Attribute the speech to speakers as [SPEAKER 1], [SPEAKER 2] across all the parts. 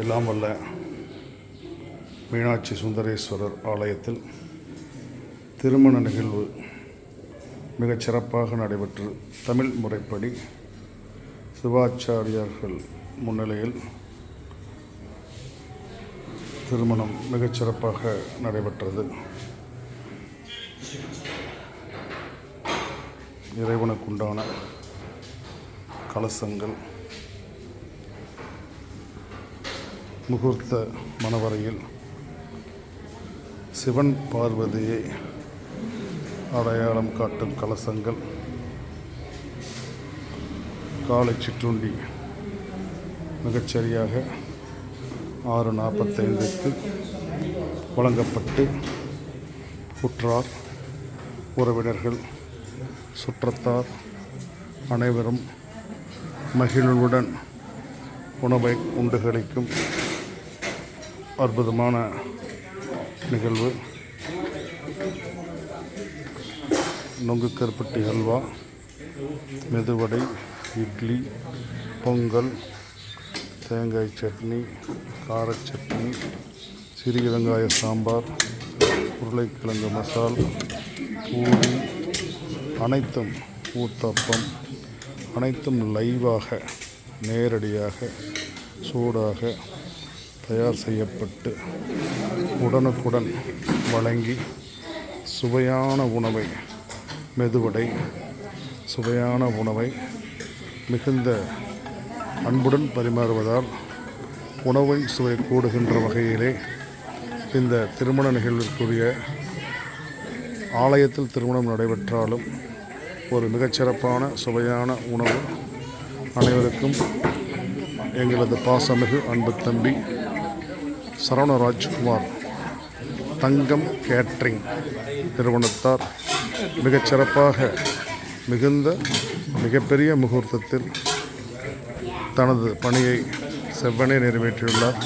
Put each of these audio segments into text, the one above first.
[SPEAKER 1] எல்லாம் வல்ல மீனாட்சி சுந்தரேஸ்வரர் ஆலயத்தில் திருமண நிகழ்வு மிகச் சிறப்பாக நடைபெற்று தமிழ் முறைப்படி சிவாச்சாரியார்கள் முன்னிலையில் திருமணம் மிகச் சிறப்பாக நடைபெற்றது. இறைவனுக்குண்டான கலசங்கள், முகூர்த்த மணவரையில் சிவன் பார்வதியை அடையாளம் காட்டும் கலசங்கள், காலை சிற்றுண்டி மிகச்சரியாக 6:45க்கு வழங்கப்பட்டு உற்றார் உறவினர்கள் சுற்றத்தார் அனைவரும் மகிழ்வுடன் உணவை உண்டு கிடைக்கும் அற்புதமான நிகழ்வு. நொங்கு கருப்பட்டி ஹல்வா, மெதுவடை, இட்லி, பொங்கல், தேங்காய் சட்னி, கார சட்னி, சிறிய வெங்காய சாம்பார், உருளைக்கிழங்கு மசால், பூரி, அனைத்தும் ஊத்தப்பம், அனைத்தும் லைவாக நேரடியாக சூடாக தயார் செய்யப்பட்டு உடனுக்குடன் வழங்கி சுவையான உணவை, மெதுவடை சுவையான உணவை மிகுந்த அன்புடன் பரிமாறுவதால் உணவின் சுவை கூடுகின்ற வகையிலே இந்த திருமண நிகழ்விற்குரிய ஆலயத்தில் திருமணம் நடைபெற்றாலும் ஒரு மிகச்சிறப்பான சுவையான உணவு அனைவருக்கும் எங்களது பாசமிகு அன்பு தம்பி சரவணராஜ்குமார் தங்கம் கேட்ரிங் நிறுவனத்தார் மிகச்சிறப்பாக மிகப்பெரிய முகூர்த்தத்தில் தனது பணியை செவ்வனே நிறைவேற்றியுள்ளார்.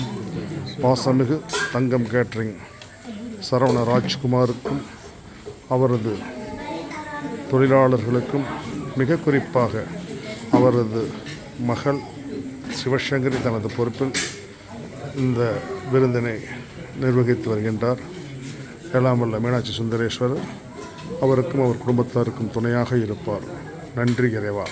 [SPEAKER 1] பாசமிகு தங்கம் கேட்ரிங் சரவணராஜ்குமாருக்கும் அவரது தொழிலாளர்களுக்கும் மிக குறிப்பாக அவரது மகள் சிவசங்கரி தனது பொறுப்பில் இந்த விருந்தினை நிர்வகித்து வருகின்றார். எல்லாம் வல்ல மீனாட்சி சுந்தரேஸ்வரர் அவருக்கும் அவர் குடும்பத்தாருக்கும் துணையாக இருப்பார். நன்றி இறைவா.